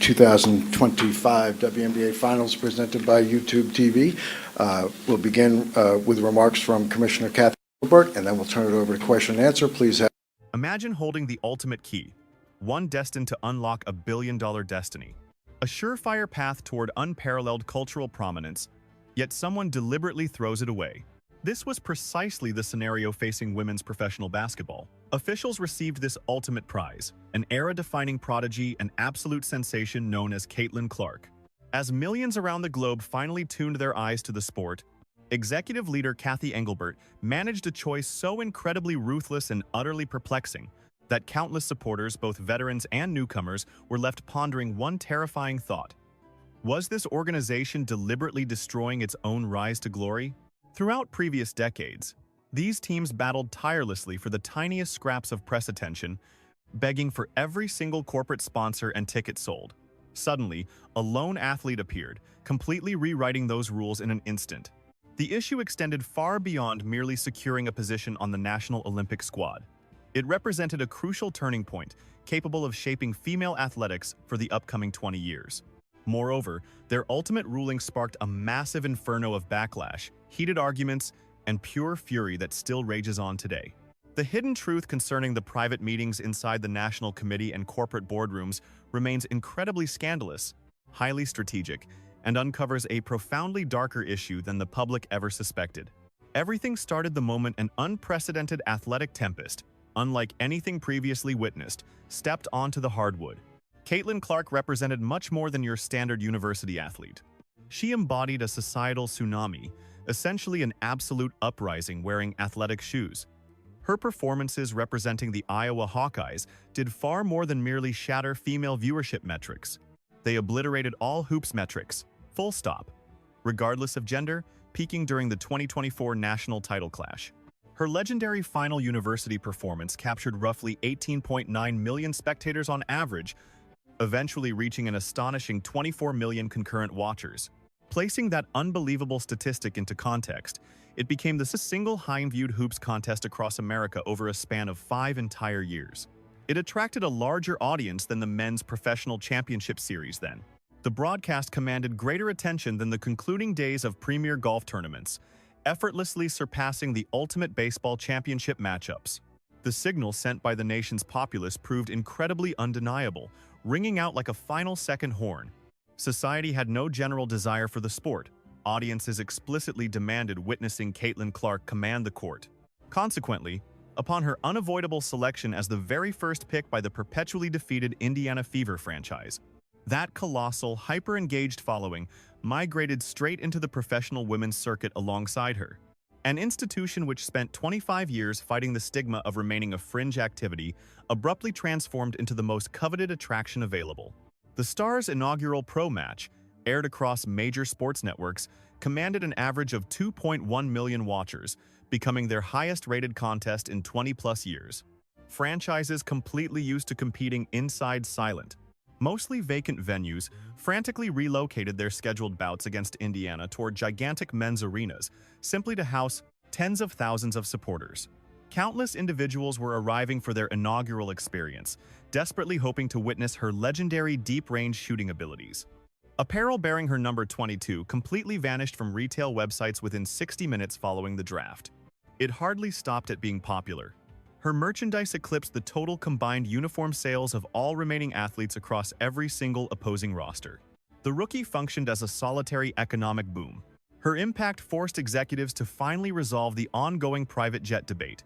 2025 WNBA Finals presented by YouTube TV. We'll begin with remarks from Commissioner Kathy Engelbert, and then we'll turn it over to question and answer. Please have. Imagine holding the ultimate key, one destined to unlock a billion-dollar destiny. A surefire path toward unparalleled cultural prominence, yet someone deliberately throws it away. This was precisely the scenario facing women's professional basketball. Officials received this ultimate prize, an era-defining prodigy and absolute sensation known as Caitlin Clark. As millions around the globe finally tuned their eyes to the sport, executive leader Kathy Engelbert managed a choice so incredibly ruthless and utterly perplexing that countless supporters, both veterans and newcomers, were left pondering one terrifying thought. Was this organization deliberately destroying its own rise to glory? Throughout previous decades, these teams battled tirelessly for the tiniest scraps of press attention, begging for every single corporate sponsor and ticket sold. Suddenly, a lone athlete appeared, completely rewriting those rules in an instant. The issue extended far beyond merely securing a position on the National Olympic squad. It represented a crucial turning point, capable of shaping female athletics for the upcoming 20 years. Moreover, their ultimate ruling sparked a massive inferno of backlash, heated arguments, and pure fury that still rages on today. The hidden truth concerning the private meetings inside the National Committee and corporate boardrooms remains incredibly scandalous, highly strategic, and uncovers a profoundly darker issue than the public ever suspected. Everything started the moment an unprecedented athletic tempest, unlike anything previously witnessed, stepped onto the hardwood. Caitlin Clark represented much more than your standard university athlete. She embodied a societal tsunami, essentially an absolute uprising wearing athletic shoes. Her performances representing the Iowa Hawkeyes did far more than merely shatter female viewership metrics. They obliterated all hoops metrics, full stop, regardless of gender, peaking during the 2024 national title clash. Her legendary final university performance captured roughly 18.9 million spectators on average, eventually reaching an astonishing 24 million concurrent watchers. Placing that unbelievable statistic into context, it became the single highest-viewed hoops contest across America over a span of 5 entire years. It attracted a larger audience than the men's professional championship series then. The broadcast commanded greater attention than the concluding days of premier golf tournaments, effortlessly surpassing the ultimate baseball championship matchups. The signal sent by the nation's populace proved incredibly undeniable, ringing out like a final second horn. Society had no general desire for the sport. Audiences explicitly demanded witnessing Caitlin Clark command the court. Consequently, upon her unavoidable selection as the very first pick by the perpetually defeated Indiana Fever franchise, that colossal, hyper-engaged following migrated straight into the professional women's circuit alongside her. An institution which spent 25 years fighting the stigma of remaining a fringe activity abruptly transformed into the most coveted attraction available. The Stars' inaugural pro match, aired across major sports networks, commanded an average of 2.1 million watchers, becoming their highest-rated contest in 20-plus years. Franchises completely used to competing inside silent, mostly vacant venues frantically relocated their scheduled bouts against Indiana toward gigantic men's arenas, simply to house tens of thousands of supporters. Countless individuals were arriving for their inaugural experience, desperately hoping to witness her legendary deep-range shooting abilities. Apparel bearing her number 22 completely vanished from retail websites within 60 minutes following the draft. It hardly stopped at being popular. Her merchandise eclipsed the total combined uniform sales of all remaining athletes across every single opposing roster. The rookie functioned as a solitary economic boom. Her impact forced executives to finally resolve the ongoing private jet debate.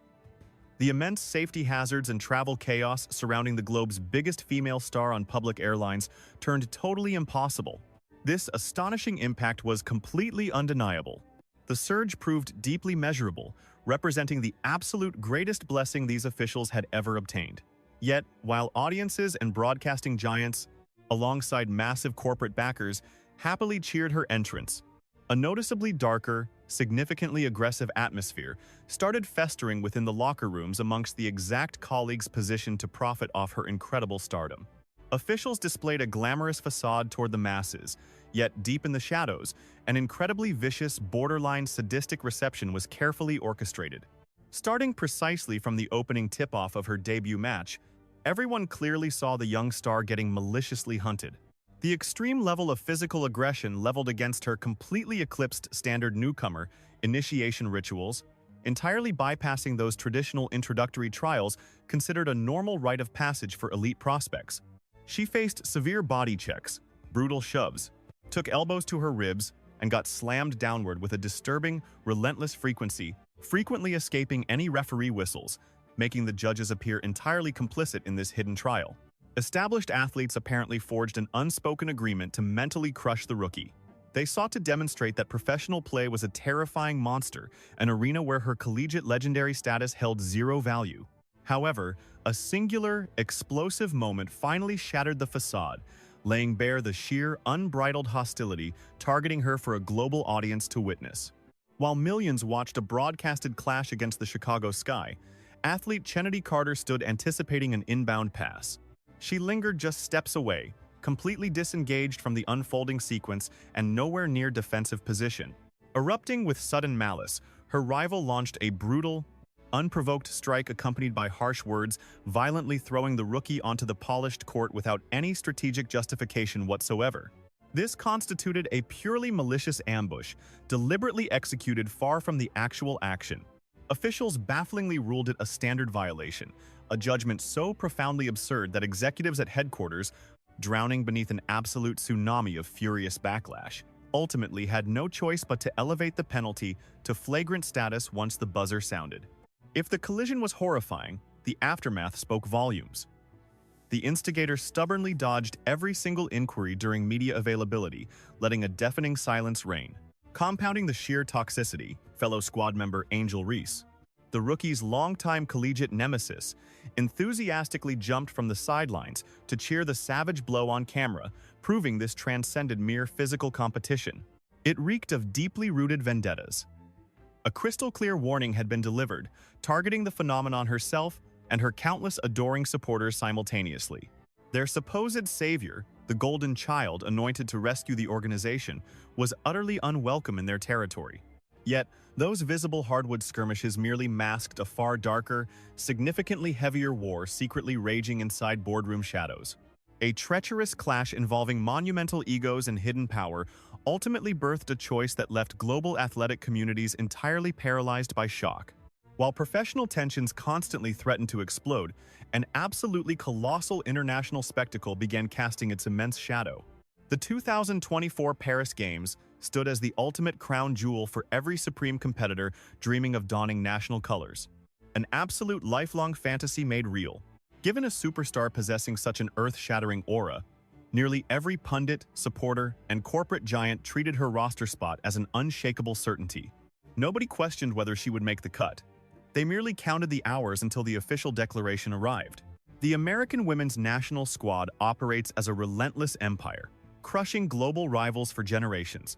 The immense safety hazards and travel chaos surrounding the globe's biggest female star on public airlines turned totally impossible. This astonishing impact was completely undeniable. The surge proved deeply measurable, representing the absolute greatest blessing these officials had ever obtained. Yet, while audiences and broadcasting giants, alongside massive corporate backers, happily cheered her entrance, a noticeably darker, significantly aggressive atmosphere started festering within the locker rooms amongst the exact colleagues positioned to profit off her incredible stardom. Officials displayed a glamorous facade toward the masses, yet deep in the shadows, an incredibly vicious, borderline sadistic reception was carefully orchestrated. Starting precisely from the opening tip-off of her debut match, everyone clearly saw the young star getting maliciously hunted. The extreme level of physical aggression leveled against her completely eclipsed standard newcomer initiation rituals, entirely bypassing those traditional introductory trials considered a normal rite of passage for elite prospects. She faced severe body checks, brutal shoves, took elbows to her ribs, and got slammed downward with a disturbing, relentless frequency, frequently escaping any referee whistles, making the judges appear entirely complicit in this hidden trial. Established athletes apparently forged an unspoken agreement to mentally crush the rookie. They sought to demonstrate that professional play was a terrifying monster, an arena where her collegiate legendary status held zero value. However, a singular, explosive moment finally shattered the facade, laying bare the sheer, unbridled hostility targeting her for a global audience to witness. While millions watched a broadcasted clash against the Chicago sky, athlete Chennedy Carter stood anticipating an inbound pass. She lingered just steps away, completely disengaged from the unfolding sequence and nowhere near defensive position. Erupting with sudden malice, her rival launched a brutal, unprovoked strike accompanied by harsh words, violently throwing the rookie onto the polished court without any strategic justification whatsoever. This constituted a purely malicious ambush, deliberately executed far from the actual action. Officials bafflingly ruled it a standard violation, a judgment so profoundly absurd that executives at headquarters, drowning beneath an absolute tsunami of furious backlash, ultimately had no choice but to elevate the penalty to flagrant status once the buzzer sounded. If the collision was horrifying, the aftermath spoke volumes. The instigator stubbornly dodged every single inquiry during media availability, letting a deafening silence reign. Compounding the sheer toxicity, fellow squad member Angel Reese, the rookie's longtime collegiate nemesis, enthusiastically jumped from the sidelines to cheer the savage blow on camera, proving this transcended mere physical competition. It reeked of deeply rooted vendettas. A crystal-clear warning had been delivered, targeting the phenomenon herself and her countless adoring supporters simultaneously. Their supposed savior, the Golden Child anointed to rescue the organization, was utterly unwelcome in their territory. Yet, those visible hardwood skirmishes merely masked a far darker, significantly heavier war secretly raging inside boardroom shadows. A treacherous clash involving monumental egos and hidden power ultimately birthed a choice that left global athletic communities entirely paralyzed by shock. While professional tensions constantly threatened to explode, an absolutely colossal international spectacle began casting its immense shadow. The 2024 Paris Games stood as the ultimate crown jewel for every supreme competitor dreaming of donning national colors. An absolute lifelong fantasy made real. Given a superstar possessing such an earth-shattering aura, nearly every pundit, supporter, and corporate giant treated her roster spot as an unshakable certainty. Nobody questioned whether she would make the cut. They merely counted the hours until the official declaration arrived. The American women's national squad operates as a relentless empire, crushing global rivals for generations,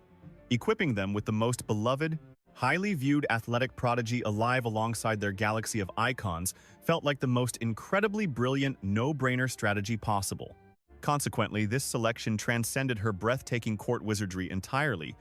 equipping them with the most beloved, highly viewed athletic prodigy alive alongside their galaxy of icons felt like the most incredibly brilliant, no-brainer strategy possible. Consequently, this selection transcended her breathtaking court wizardry entirely,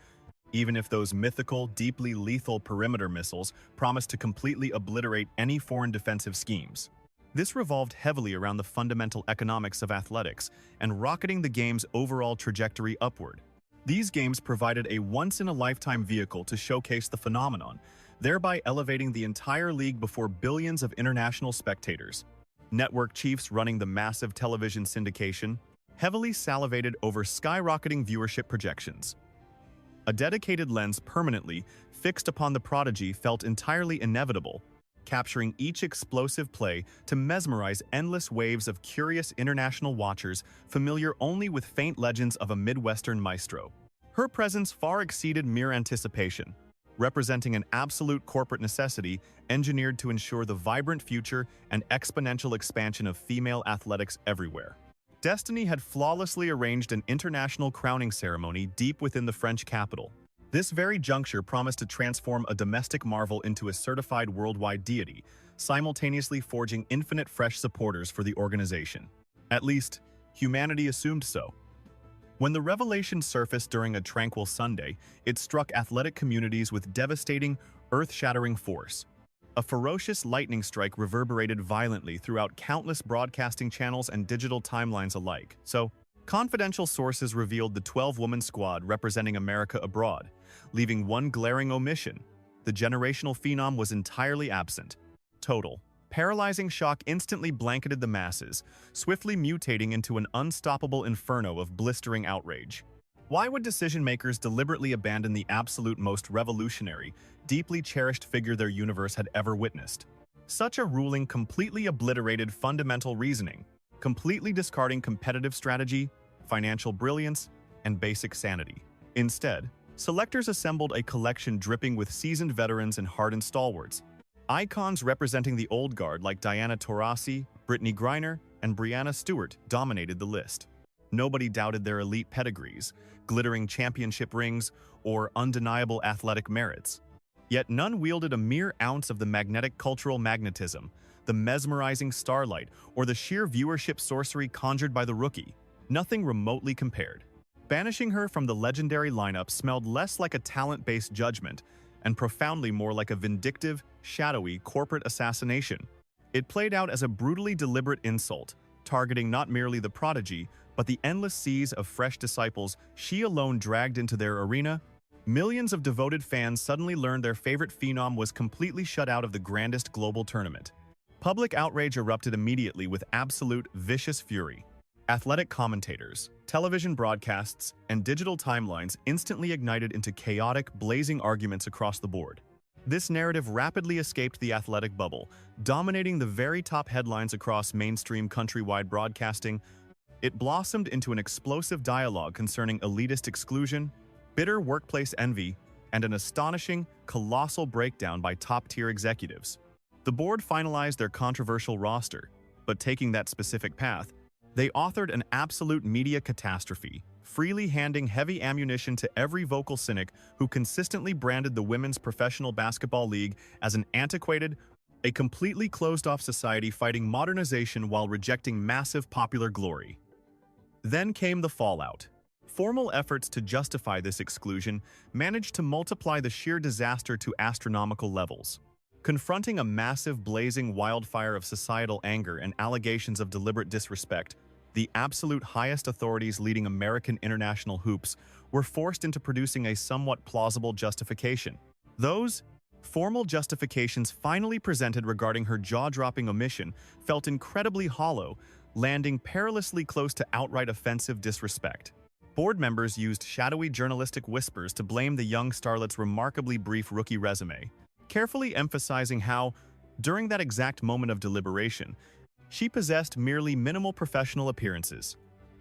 even if those mythical, deeply lethal perimeter missiles promised to completely obliterate any foreign defensive schemes. This revolved heavily around the fundamental economics of athletics and rocketing the game's overall trajectory upward. These games provided a once-in-a-lifetime vehicle to showcase the phenomenon, thereby elevating the entire league before billions of international spectators. Network chiefs running the massive television syndication heavily salivated over skyrocketing viewership projections. A dedicated lens permanently fixed upon the prodigy felt entirely inevitable, capturing each explosive play to mesmerize endless waves of curious international watchers familiar only with faint legends of a Midwestern maestro. Her presence far exceeded mere anticipation, representing an absolute corporate necessity engineered to ensure the vibrant future and exponential expansion of female athletics everywhere. Destiny had flawlessly arranged an international crowning ceremony deep within the French capital. This very juncture promised to transform a domestic marvel into a certified worldwide deity, simultaneously forging infinite fresh supporters for the organization. At least, humanity assumed so. When the revelation surfaced during a tranquil Sunday, it struck athletic communities with devastating, earth-shattering force. A ferocious lightning strike reverberated violently throughout countless broadcasting channels and digital timelines alike. So, Confidential sources revealed the 12-woman squad representing America abroad, leaving one glaring omission. The generational phenom was entirely absent. Total, paralyzing shock instantly blanketed the masses, swiftly mutating into an unstoppable inferno of blistering outrage. Why would decision-makers deliberately abandon the absolute most revolutionary, deeply cherished figure their universe had ever witnessed? Such a ruling completely obliterated fundamental reasoning, completely discarding competitive strategy, financial brilliance, and basic sanity. Instead, selectors assembled a collection dripping with seasoned veterans and hardened stalwarts. Icons representing the old guard like Diana Taurasi, Brittany Griner, and Breanna Stewart dominated the list. Nobody doubted their elite pedigrees, glittering championship rings, or undeniable athletic merits. Yet none wielded a mere ounce of the magnetic cultural magnetism, the mesmerizing starlight, or the sheer viewership sorcery conjured by the rookie. Nothing remotely compared. Banishing her from the legendary lineup smelled less like a talent-based judgment and profoundly more like a vindictive, shadowy corporate assassination. It played out as a brutally deliberate insult, targeting not merely the prodigy, but the endless seas of fresh disciples she alone dragged into their arena. Millions of devoted fans suddenly learned their favorite phenom was completely shut out of the grandest global tournament. Public outrage erupted immediately with absolute, vicious fury. Athletic commentators, television broadcasts, and digital timelines instantly ignited into chaotic, blazing arguments across the board. This narrative rapidly escaped the athletic bubble, dominating the very top headlines across mainstream countrywide broadcasting. It blossomed into an explosive dialogue concerning elitist exclusion, bitter workplace envy, and an astonishing, colossal breakdown by top-tier executives. The board finalized their controversial roster, but taking that specific path, they authored an absolute media catastrophe, freely handing heavy ammunition to every vocal cynic who consistently branded the Women's Professional Basketball League as an antiquated, a completely closed-off society fighting modernization while rejecting massive popular glory. Then came the fallout. Formal efforts to justify this exclusion managed to multiply the sheer disaster to astronomical levels. Confronting a massive blazing wildfire of societal anger and allegations of deliberate disrespect, the absolute highest authorities leading American international hoops were forced into producing a somewhat plausible justification. Those formal justifications finally presented regarding her jaw-dropping omission felt incredibly hollow, landing perilously close to outright offensive disrespect. Board members used shadowy journalistic whispers to blame the young starlet's remarkably brief rookie resume, carefully emphasizing how, during that exact moment of deliberation, she possessed merely minimal professional appearances.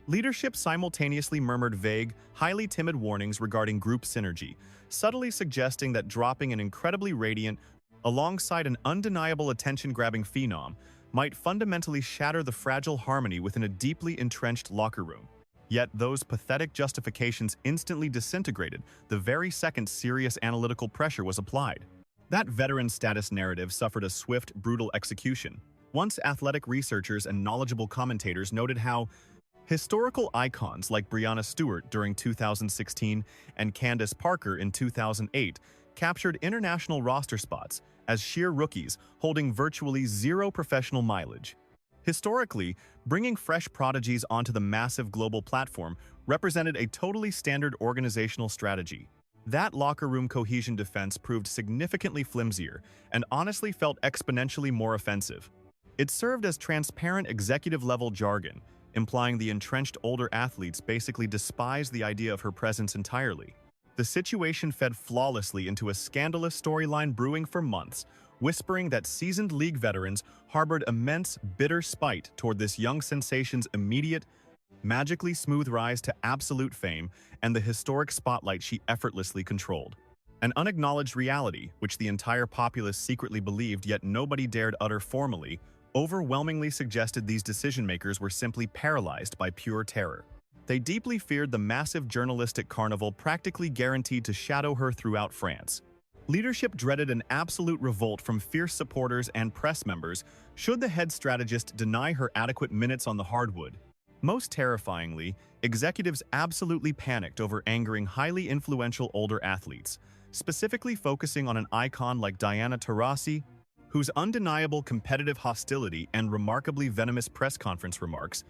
Leadership simultaneously murmured vague, highly timid warnings regarding group synergy, subtly suggesting that dropping an incredibly radiant, alongside an undeniable attention-grabbing phenom, might fundamentally shatter the fragile harmony within a deeply entrenched locker room. Yet those pathetic justifications instantly disintegrated the very second serious analytical pressure was applied. That veteran status narrative suffered a swift, brutal execution. Once athletic researchers and knowledgeable commentators noted how historical icons like Breanna Stewart during 2016 and Candace Parker in 2008 captured international roster spots as sheer rookies holding virtually zero professional mileage. Historically, bringing fresh prodigies onto the massive global platform represented a totally standard organizational strategy. That locker room cohesion defense proved significantly flimsier and honestly felt exponentially more offensive. It served as transparent executive-level jargon, implying the entrenched older athletes basically despised the idea of her presence entirely. The situation fed flawlessly into a scandalous storyline brewing for months, whispering that seasoned league veterans harbored immense, bitter spite toward this young sensation's immediate, magically smooth rise to absolute fame and the historic spotlight she effortlessly controlled. An unacknowledged reality, which the entire populace secretly believed yet nobody dared utter formally, overwhelmingly suggested these decision-makers were simply paralyzed by pure terror. They deeply feared the massive journalistic carnival practically guaranteed to shadow her throughout France. Leadership dreaded an absolute revolt from fierce supporters and press members should the head strategist deny her adequate minutes on the hardwood. Most terrifyingly, executives absolutely panicked over angering highly influential older athletes, specifically focusing on an icon like Diana Taurasi, whose undeniable competitive hostility and remarkably venomous press conference remarks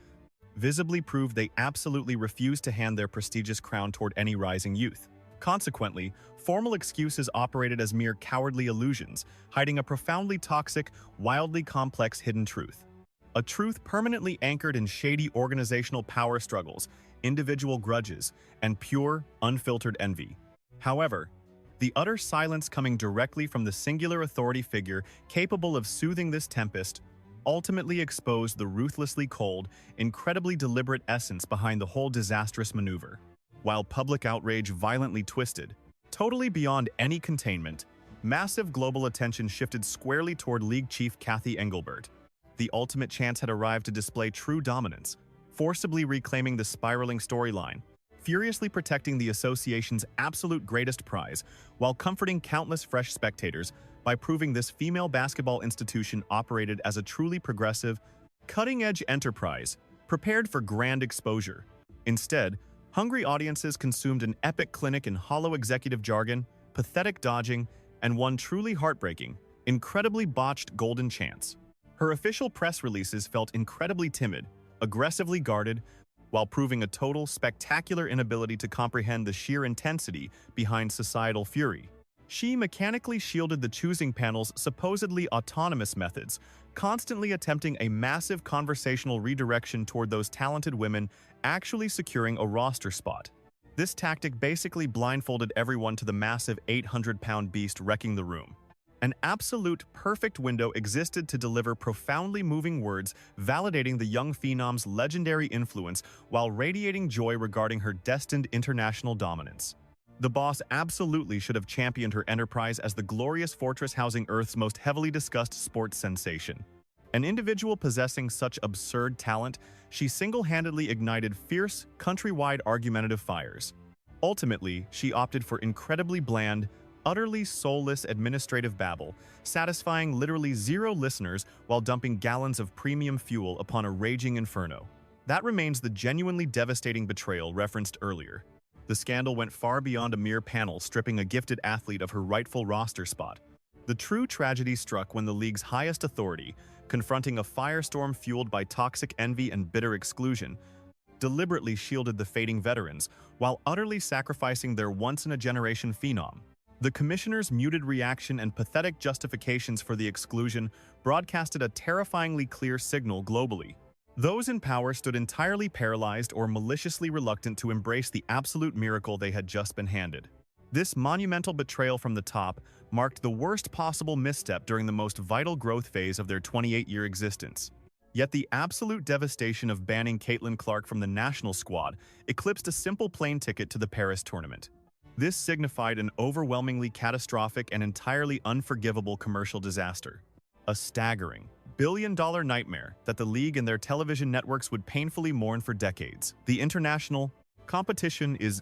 visibly proved they absolutely refused to hand their prestigious crown toward any rising youth. Consequently, formal excuses operated as mere cowardly illusions, hiding a profoundly toxic, wildly complex hidden truth. A truth permanently anchored in shady organizational power struggles, individual grudges, and pure, unfiltered envy. However, the utter silence coming directly from the singular authority figure capable of soothing this tempest ultimately exposed the ruthlessly cold, incredibly deliberate essence behind the whole disastrous maneuver. While public outrage violently twisted, totally beyond any containment, massive global attention shifted squarely toward League Chief Kathy Engelbert. The ultimate chance had arrived to display true dominance, forcibly reclaiming the spiraling storyline, furiously protecting the association's absolute greatest prize, while comforting countless fresh spectators by proving this female basketball institution operated as a truly progressive, cutting-edge enterprise, prepared for grand exposure. Instead, hungry audiences consumed an epic clinic in hollow executive jargon, pathetic dodging, and one truly heartbreaking, incredibly botched golden chance. Her official press releases felt incredibly timid, aggressively guarded, while proving a total, spectacular inability to comprehend the sheer intensity behind societal fury. She mechanically shielded the choosing panel's supposedly autonomous methods, constantly attempting a massive conversational redirection toward those talented women actually securing a roster spot. This tactic basically blindfolded everyone to the massive 800-pound beast wrecking the room. An absolute perfect window existed to deliver profoundly moving words validating the young phenom's legendary influence while radiating joy regarding her destined international dominance. The boss absolutely should have championed her enterprise as the glorious fortress housing Earth's most heavily discussed sports sensation. An individual possessing such absurd talent, she single-handedly ignited fierce, countrywide argumentative fires. Ultimately, she opted for incredibly bland, utterly soulless administrative babble, satisfying literally zero listeners while dumping gallons of premium fuel upon a raging inferno. That remains the genuinely devastating betrayal referenced earlier. The scandal went far beyond a mere panel stripping a gifted athlete of her rightful roster spot. The true tragedy struck when the league's highest authority, confronting a firestorm fueled by toxic envy and bitter exclusion, deliberately shielded the fading veterans while utterly sacrificing their once-in-a-generation phenom. The commissioner's muted reaction and pathetic justifications for the exclusion broadcasted a terrifyingly clear signal globally. Those in power stood entirely paralyzed or maliciously reluctant to embrace the absolute miracle they had just been handed. This monumental betrayal from the top marked the worst possible misstep during the most vital growth phase of their 28-year existence. Yet the absolute devastation of banning Caitlin Clark from the national squad eclipsed a simple plane ticket to the Paris tournament. This signified an overwhelmingly catastrophic and entirely unforgivable commercial disaster. A staggering, billion-dollar nightmare that the league and their television networks would painfully mourn for decades. The international competition is